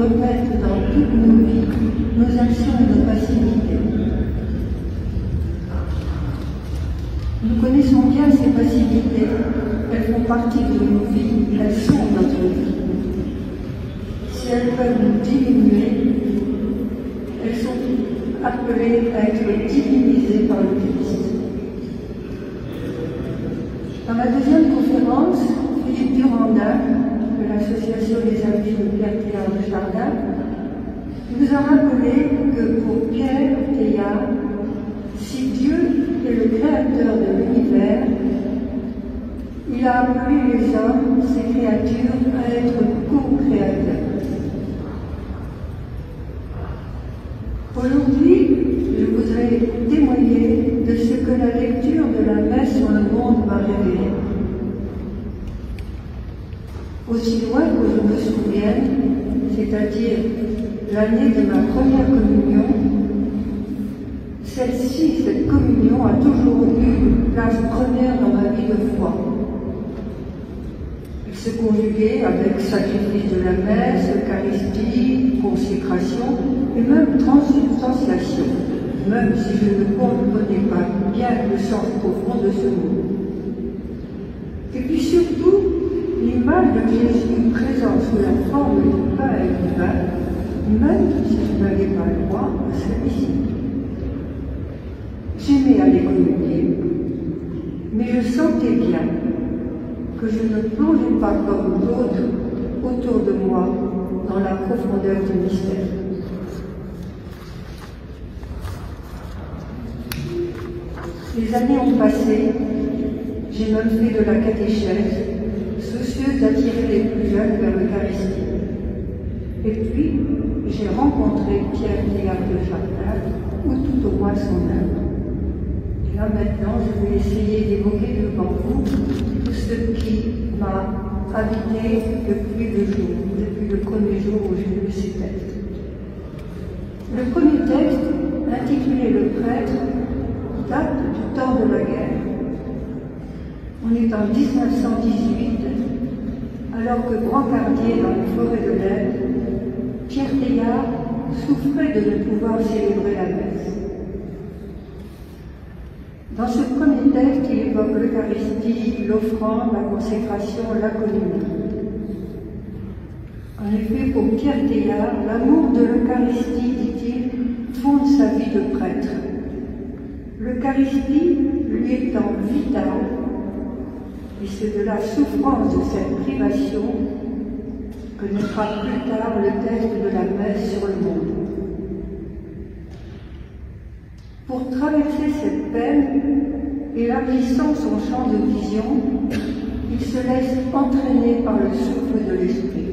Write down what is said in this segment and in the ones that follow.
remettre dans toutes nos vies nos actions et nos passivités. Nous connaissons bien ces passivités, elles font partie de nos vies, elles sont notre vie. Si elles peuvent nous diminuer, elles sont appelées à être divinisées par le Christ. Dans la deuxième conférence, Philippe Durandin, de l'Association des Amis de Pierre Teilhard de Chardin, nous a rappelé que pour Pierre Teilhard, si Dieu est le créateur de l'univers, il a appelé les hommes, ses créatures, à être co-créateurs. Aujourd'hui, je voudrais témoigner de ce que la lecture de la messe sur le monde m'a révélé. Aussi loin que je me souvienne, c'est-à-dire l'année de ma première communion, cette communion a toujours eu une place première dans ma vie de foi. Elle se conjuguait avec sacrifice de la messe, Eucharistie, consécration et même transubstantiation, même si je ne comprenais pas bien le sens profond de ce mot. Et puis surtout, l'image de Jésus présent sous la forme du pain et du vin, même si je n'avais pas le droit à celui-ci. J'aimais aller communier, mais je sentais bien que je ne plongeais pas comme d'autres autour de moi dans la profondeur du mystère. Les années ont passé, j'ai même fait de la catéchèse, soucieuse d'attirer les plus jeunes vers l'Eucharistie. Et puis, j'ai rencontré Pierre Teilhard de Chardin, ou tout au moins son œuvre. Et là maintenant, je vais essayer d'évoquer devant vous tout ce qui m'a habité depuis le premier jour où j'ai lu ces textes. Le premier texte, intitulé Le prêtre, date du temps de la guerre. On est en 1918, alors que brancardier dans les forêts de l'Aisne, Pierre Teilhard souffrait de ne pouvoir célébrer la messe. Dans ce premier texte, il évoque l'Eucharistie, l'offrande, la consécration, la communion. En effet, pour Pierre Teilhard, l'amour de l'Eucharistie, dit-il, fonde sa vie de prêtre. L'Eucharistie lui étant vitale, et c'est de la souffrance de cette privation que naîtra plus tard le texte de la messe sur le monde. Pour traverser cette peine, élargissant son champ de vision, il se laisse entraîner par le souffle de l'Esprit.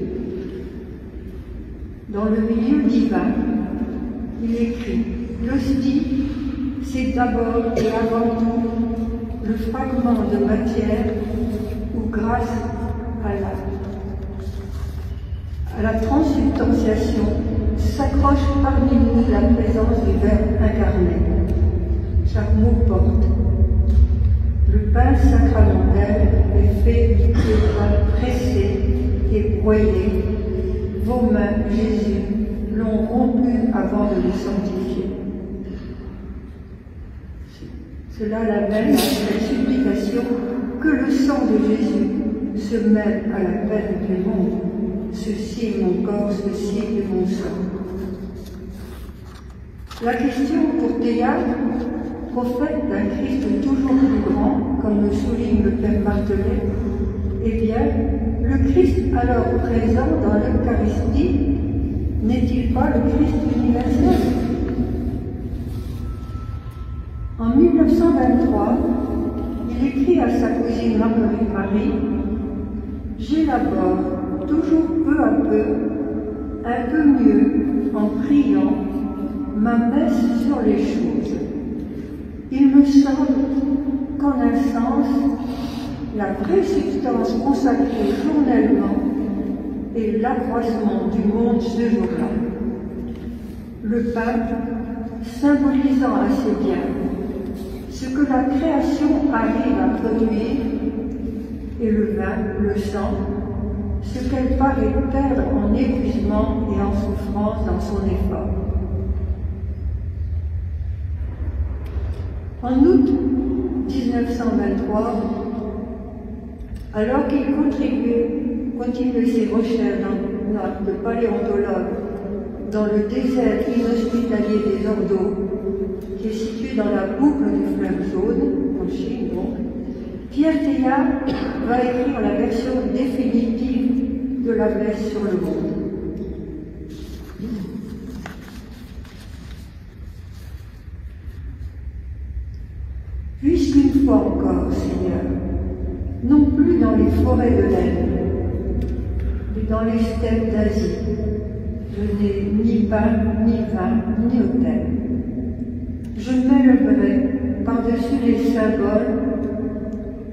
Dans le milieu divin, il écrit « L'hostie, c'est d'abord et avant tout le fragment de matière où, grâce à la transsubstantiation, s'accroche parmi nous la présence du Verbe incarné. Chaque mot porte. Le pain sacramentel est fait de pain pressé et broyé. Vos mains, Jésus, l'ont rompu avant de le sanctifier. Cela l'amène à cette supplication que le sang de Jésus se mêle à la peine du monde. Ceci est mon corps, ceci est mon sang. La question pour Teilhard, prophète d'un Christ toujours plus grand, comme le souligne le Père Martelet, eh bien, le Christ alors présent dans l'Eucharistie n'est-il pas le Christ universel? En 1923, il écrit à sa cousine Marguerite Marie « J'élabore toujours peu à peu, un peu mieux, en priant, ma messe sur les choses. Il me semble qu'en un sens, la vraie substance consacrée journellement est l'accroissement du monde ce jour-là. Le pain symbolisant assez bien ce que la création arrive à produire, et le vin, le sang, ce qu'elle paraît perdre en épuisement et en souffrance dans son effort. En août 1923, alors qu'il continuait ses recherches de paléontologue dans le désert inhospitalier des Ordos, qui est situé dans la boucle du fleuve Jaune, en Chine donc, Pierre Teilhard va écrire la version définitive de La Blaise sur le monde. Puisqu'une fois encore, Seigneur, non plus dans les forêts de l'Inde, mais dans les steppes d'Asie, je n'ai ni pain, ni vin, ni autel. Je m'élèverai par-dessus les symboles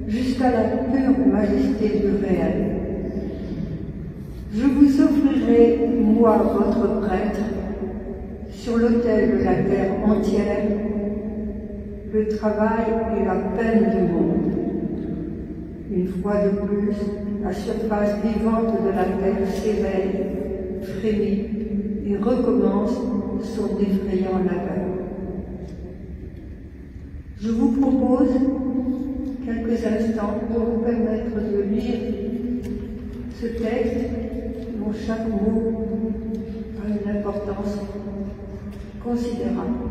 jusqu'à la pure majesté du réel. Je vous offrirai, moi, votre prêtre, sur l'autel de la terre entière, le travail et la peine du monde. Une fois de plus, la surface vivante de la terre s'éveille, frémit et recommence son effrayant labeur. Je vous propose quelques instants pour vous permettre de lire ce texte dont chaque mot a une importance considérable.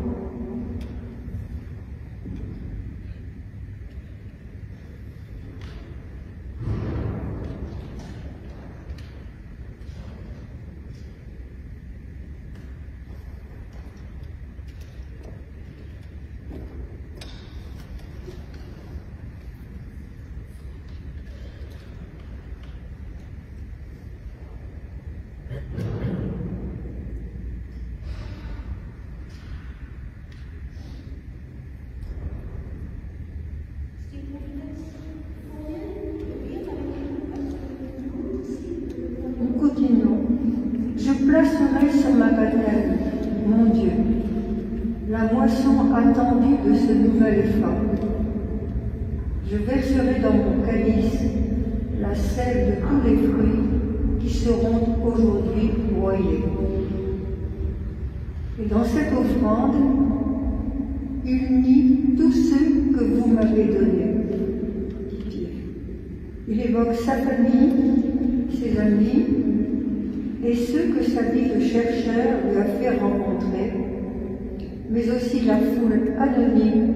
Je placerai sur ma patelle, mon Dieu, la moisson attendue de ce nouvel effort. Je verserai dans mon calice la sève de tous les fruits qui seront aujourd'hui broyés. Et dans cette offrande, unis tous ceux que vous m'avez donnés, dit-il. Il évoque sa famille, ses amis, et ceux que sa vie de chercheur lui a fait rencontrer, mais aussi la foule anonyme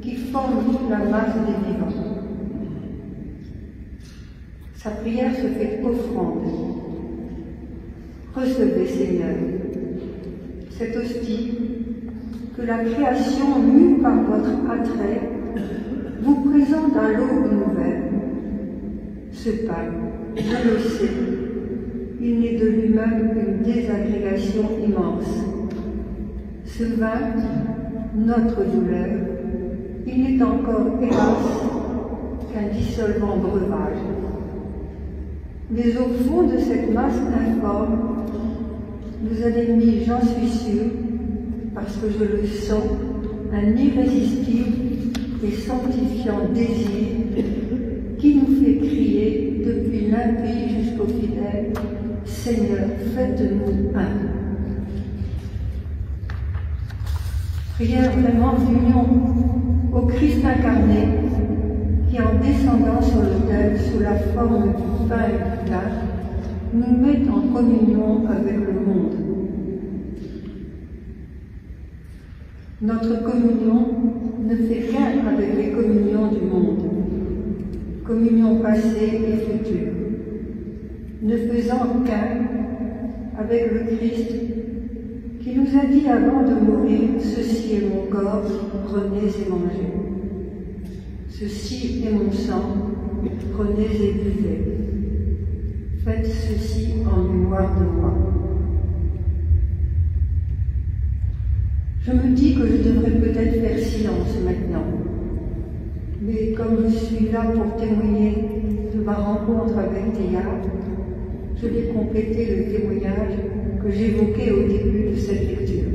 qui forme la masse des vivants. Sa prière se fait offrande. Recevez, Seigneur, cette hostie que la création, mue par votre attrait, vous présente à l'aube nouvelle. Ce pain, je le sais, il n'est de lui-même qu'une désagrégation immense. Ce vin, notre douleur, il n'est encore, hélas, qu'un dissolvant breuvage. Mais au fond de cette masse informe, vous avez mis, j'en suis sûr, parce que je le sens, un irrésistible et sanctifiant désir qui nous fait crier depuis l'impie jusqu'au fidèle, Seigneur, faites-nous un. Prière vraiment d'union au Christ incarné qui, en descendant sur l'autel sous la forme du pain et du vin, nous met en communion avec le monde. Notre communion ne fait qu'un avec les communions du monde, communion passée et future, ne faisant qu'un avec le Christ qui nous a dit avant de mourir « Ceci est mon corps, prenez et mangez. Ceci est mon sang, prenez et buvez. Faites ceci en mémoire de moi. » Je me dis que je devrais peut-être faire silence maintenant, mais comme je suis là pour témoigner de ma rencontre avec Teilhard, je vais compléter le témoignage que j'évoquais au début de cette lecture.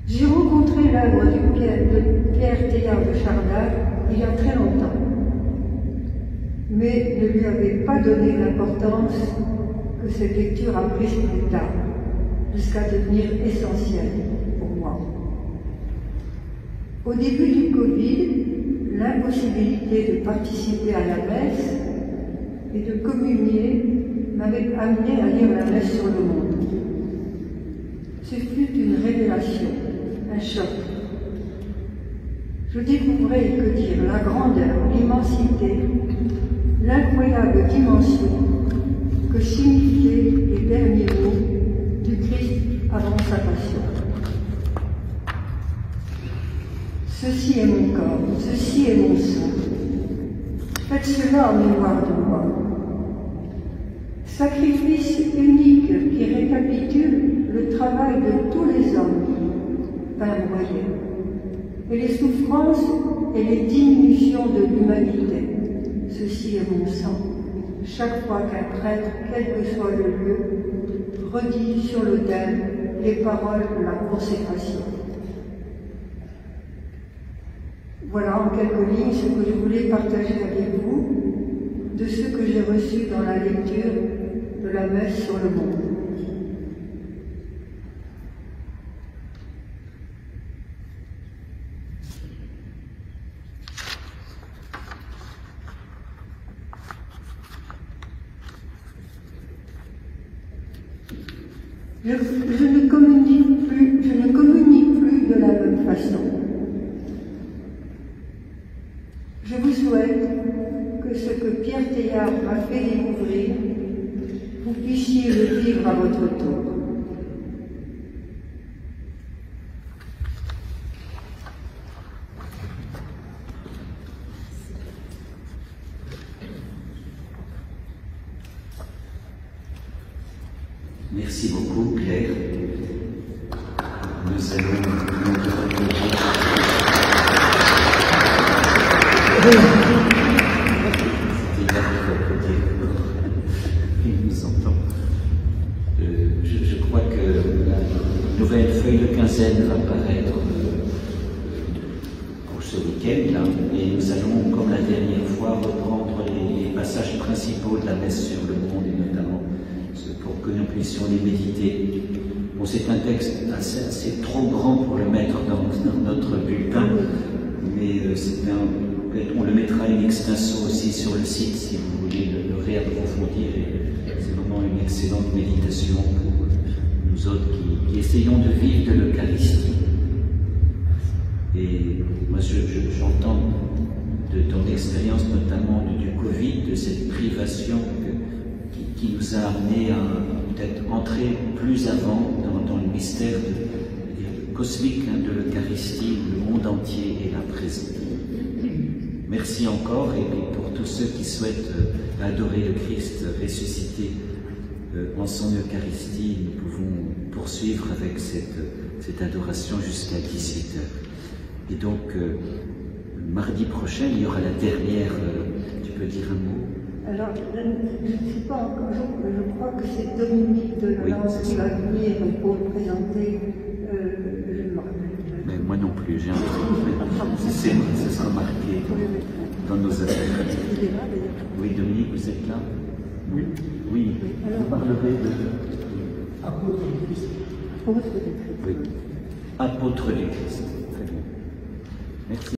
J'ai rencontré l'œuvre de Pierre Teilhard de Chardin il y a très longtemps. mais ne lui avait pas donné l'importance que cette lecture a prise plus tard, jusqu'à devenir essentielle pour moi. Au début du Covid, l'impossibilité de participer à la messe et de communier m'avait amené à lire la messe sur le monde. Ce fut une révélation, un choc. Je découvrais, que dire, la grandeur, l'immensité, l'incroyable dimension que signifiaient les derniers mots du Christ avant sa passion. Ceci est mon corps, ceci est mon sang. Faites cela en mémoire de moi. Sacrifice unique qui récapitule le travail de tous les hommes, pain-broyé, et les souffrances et les diminutions de l'humanité. Ceci est mon sang. Chaque fois qu'un prêtre, quel que soit le lieu, redit sur l'autel les paroles de la consécration. Voilà en quelques lignes ce que je voulais partager avec vous de ce que j'ai reçu dans la lecture de la messe sur le monde. Je ne communique plus de la même façon. Je vous souhaite que ce que Pierre Teilhard m'a fait découvrir, vous puissiez le vivre à votre tour. Merci beaucoup, Claire. Nous allons nous retrouver. Il nous entend. Je crois que la nouvelle feuille de quinzaine va paraître pour ce week-end, et nous allons, comme la dernière fois, reprendre les passages principaux de la messe sur le monde, et notamment pour que nous puissions les méditer. Bon, c'est un texte assez trop grand pour le mettre dans notre bulletin, mais on le mettra in extenso aussi sur le site si vous voulez le réapprofondir. C'est vraiment une excellente méditation pour nous autres qui essayons de vivre de l'Eucharistie. Et moi, j'entends de ton expérience, notamment du Covid, de cette privation qui nous a amené à peut-être entrer plus avant dans le mystère cosmique de l'Eucharistie, où le monde entier est là présent. Merci encore, et pour tous ceux qui souhaitent adorer le Christ ressuscité en son Eucharistie, nous pouvons poursuivre avec cette adoration jusqu'à 18h. Et donc, mardi prochain, il y aura la dernière, tu peux dire un mot? Alors, je ne sais pas encore, je crois que c'est Dominique de Lens qui va venir pour présenter, je ne me rappelle pas. Mais moi non plus, j'ai un truc. Ce sera marqué dans nos affaires. Il est là d'ailleurs. Oui, Dominique, vous êtes là? Oui. Oui, vous parlerez de... Apôtre du Christ. Apôtre du Christ. Oui. Apôtre du Christ. Très bien. Merci.